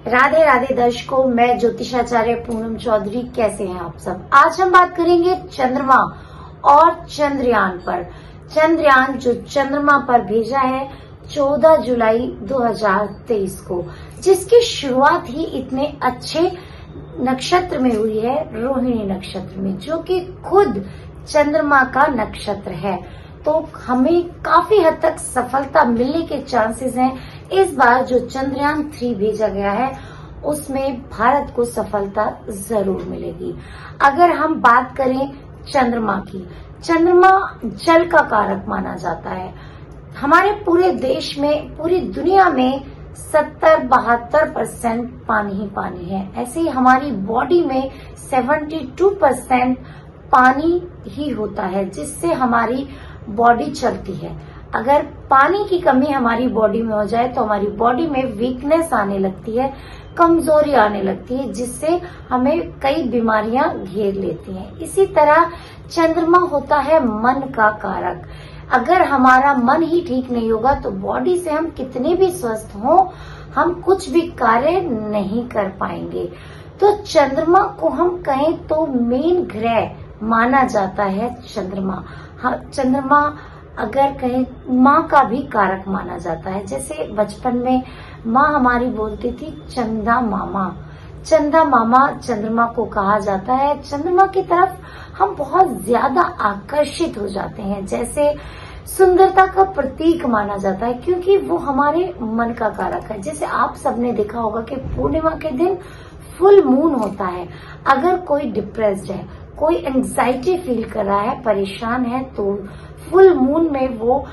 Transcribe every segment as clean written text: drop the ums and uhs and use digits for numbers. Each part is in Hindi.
राधे राधे दर्शकों, मैं ज्योतिषाचार्य पूनम चौधरी। कैसे हैं आप सब? आज हम बात करेंगे चंद्रमा और चंद्रयान पर। चंद्रयान जो चंद्रमा पर भेजा है 14 जुलाई 2023 को, जिसकी शुरुआत ही इतने अच्छे नक्षत्र में हुई है, रोहिणी नक्षत्र में, जो कि खुद चंद्रमा का नक्षत्र है। तो हमें काफी हद तक सफलता मिलने के चांसेस हैं। इस बार जो चंद्रयान 3 भेजा गया है उसमें भारत को सफलता जरूर मिलेगी। अगर हम बात करें चंद्रमा की, चंद्रमा जल का कारक माना जाता है। हमारे पूरे देश में, पूरी दुनिया में 70-72% पानी ही पानी है। ऐसे ही हमारी बॉडी में 72% पानी ही होता है, जिससे हमारी बॉडी चलती है। अगर पानी की कमी हमारी बॉडी में हो जाए तो हमारी बॉडी में वीकनेस आने लगती है, कमजोरी आने लगती है, जिससे हमें कई बीमारियां घेर लेती हैं। इसी तरह चंद्रमा होता है मन का कारक। अगर हमारा मन ही ठीक नहीं होगा तो बॉडी से हम कितने भी स्वस्थ हों, हम कुछ भी कार्य नहीं कर पाएंगे। तो चंद्रमा को हम कहें तो मेन ग्रह माना जाता है चंद्रमा। हाँ, चंद्रमा अगर कहें माँ का भी कारक माना जाता है। जैसे बचपन में माँ हमारी बोलती थी चंदा मामा। चंदा मामा चंद्रमा को कहा जाता है। चंद्रमा की तरफ हम बहुत ज्यादा आकर्षित हो जाते हैं। जैसे सुंदरता का प्रतीक माना जाता है, क्योंकि वो हमारे मन का कारक है। जैसे आप सबने देखा होगा कि पूर्णिमा के दिन फुल मून होता है। अगर कोई डिप्रेस्ड है, कोई एंजाइटी फील कर रहा है, परेशान है, तो फुल मून में वो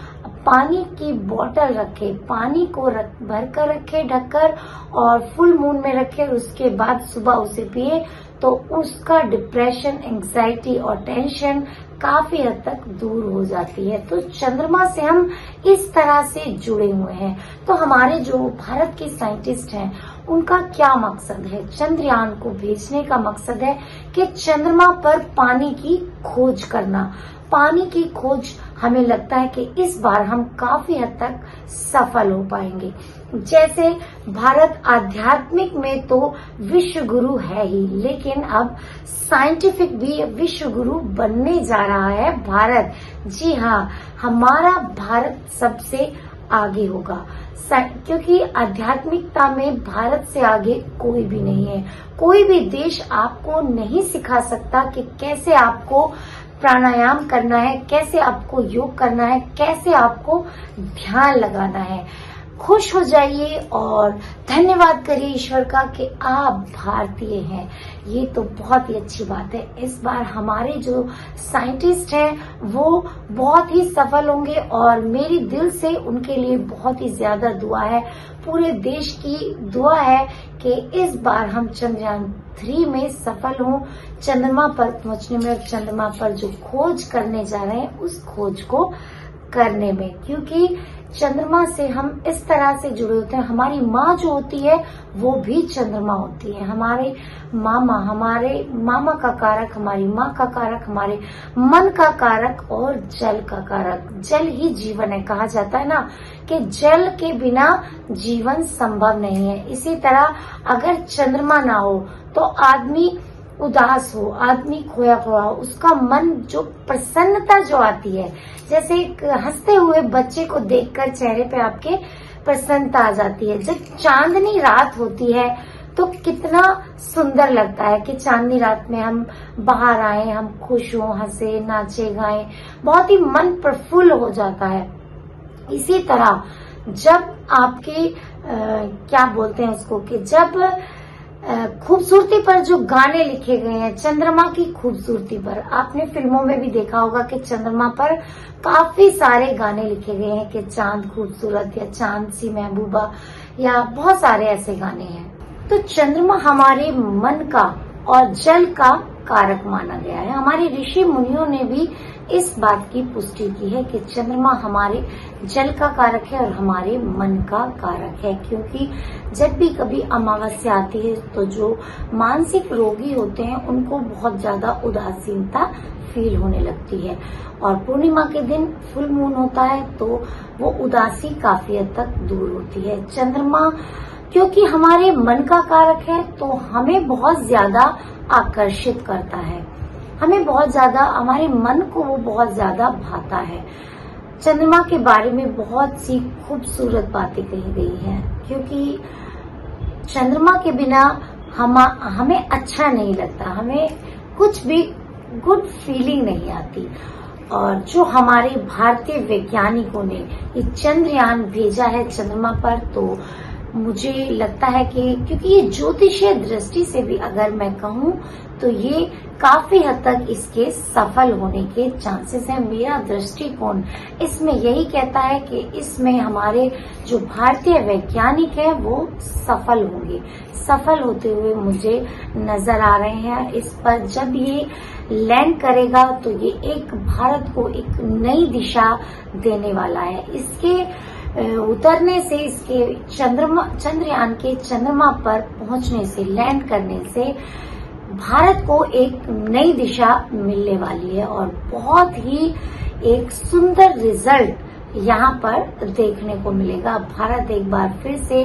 पानी की बोतल रखे, पानी को भर कर रखे ढककर, और फुल मून में रखे, उसके बाद सुबह उसे पिए, तो उसका डिप्रेशन, एंजाइटी और टेंशन काफी हद तक दूर हो जाती है। तो चंद्रमा से हम इस तरह से जुड़े हुए हैं। तो हमारे जो भारत के साइंटिस्ट हैं, उनका क्या मकसद है? चंद्रयान को भेजने का मकसद है कि चंद्रमा पर पानी की खोज करना। पानी की खोज हमें लगता है कि इस बार हम काफी हद तक सफल हो पाएंगे। जैसे भारत आध्यात्मिक में तो विश्व गुरु है ही, लेकिन अब साइंटिफिक भी विश्व गुरु बनने जा रहा है भारत। जी हाँ, हमारा भारत सबसे आगे होगा, क्योंकि आध्यात्मिकता में भारत से आगे कोई भी नहीं है। कोई भी देश आपको नहीं सिखा सकता कि कैसे आपको प्राणायाम करना है, कैसे आपको योग करना है, कैसे आपको ध्यान लगाना है। खुश हो जाइए और धन्यवाद करिए ईश्वर का कि आप भारतीय हैं। ये तो बहुत ही अच्छी बात है। इस बार हमारे जो साइंटिस्ट हैं वो बहुत ही सफल होंगे, और मेरी दिल से उनके लिए बहुत ही ज्यादा दुआ है। पूरे देश की दुआ है कि इस बार हम चंद्रयान 3 में सफल हों, चंद्रमा पर पहुंचने में, और चंद्रमा पर जो खोज करने जा रहे हैं उस खोज को करने में। क्योंकि चंद्रमा से हम इस तरह से जुड़े होते हैं। हमारी माँ जो होती है वो भी चंद्रमा होती है। हमारे मामा का कारक, हमारी माँ का कारक, हमारे मन का कारक और जल का कारक। जल ही जीवन है, कहा जाता है ना कि जल के बिना जीवन संभव नहीं है। इसी तरह अगर चंद्रमा ना हो तो आदमी उदास हो, आदमी खोया खोया, उसका मन जो प्रसन्नता जो आती है, जैसे एक हंसते हुए बच्चे को देखकर चेहरे पे आपके प्रसन्नता आ जाती है। जब चांदनी रात होती है तो कितना सुंदर लगता है कि चांदनी रात में हम बाहर आए, हम खुश हों, हंसे, नाचे, गाएं, बहुत ही मन प्रफुल्ल हो जाता है। इसी तरह जब आपके क्या बोलते हैं उसको, कि जब खूबसूरती पर जो गाने लिखे गए हैं, चंद्रमा की खूबसूरती पर, आपने फिल्मों में भी देखा होगा कि चंद्रमा पर काफी सारे गाने लिखे गए हैं कि चांद खूबसूरत, या चांद सी महबूबा, या बहुत सारे ऐसे गाने हैं। तो चंद्रमा हमारे मन का और जल का कारक माना गया है। हमारे ऋषि मुनियों ने भी इस बात की पुष्टि की है कि चंद्रमा हमारे जल का कारक है और हमारे मन का कारक है। क्योंकि जब भी कभी अमावस्या आती है तो जो मानसिक रोगी होते हैं उनको बहुत ज्यादा उदासीनता फील होने लगती है, और पूर्णिमा के दिन फुल मून होता है तो वो उदासी काफी हद तक दूर होती है। चंद्रमा क्योंकि हमारे मन का कारक है तो हमें बहुत ज्यादा आकर्षित करता है, हमें बहुत ज्यादा, हमारे मन को वो बहुत ज्यादा भाता है। चंद्रमा के बारे में बहुत सी खूबसूरत बातें कही गई हैं, क्योंकि चंद्रमा के बिना हमें अच्छा नहीं लगता, हमें कुछ भी गुड फीलिंग नहीं आती। और जो हमारे भारतीय वैज्ञानिकों ने ये चंद्रयान भेजा है चंद्रमा पर, तो मुझे लगता है कि क्योंकि ये ज्योतिषीय दृष्टि से भी अगर मैं कहूँ तो ये काफी हद तक इसके सफल होने के चांसेस हैं। मेरा दृष्टिकोण इसमें यही कहता है कि इसमें हमारे जो भारतीय वैज्ञानिक हैं वो सफल होंगे, सफल होते हुए मुझे नजर आ रहे हैं। इस पर जब ये लैंड करेगा तो ये एक भारत को एक नई दिशा देने वाला है। इसके उतरने से, इसके चंद्रयान के चंद्रमा पर पहुंचने से, लैंड करने से भारत को एक नई दिशा मिलने वाली है और बहुत ही एक सुंदर रिजल्ट यहाँ पर देखने को मिलेगा। भारत एक बार फिर से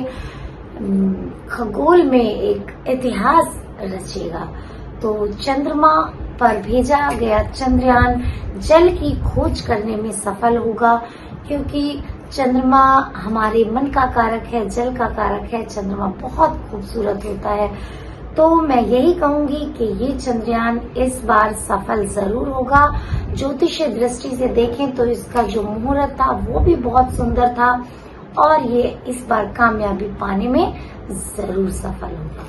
खगोल में एक इतिहास रचेगा। तो चंद्रमा पर भेजा गया चंद्रयान जल की खोज करने में सफल होगा, क्योंकि चंद्रमा हमारे मन का कारक है, जल का कारक है। चंद्रमा बहुत खूबसूरत होता है। तो मैं यही कहूंगी कि ये चंद्रयान इस बार सफल जरूर होगा। ज्योतिषीय दृष्टि से देखें तो इसका जो मुहूर्त था वो भी बहुत सुंदर था और ये इस बार कामयाबी पाने में जरूर सफल होगा।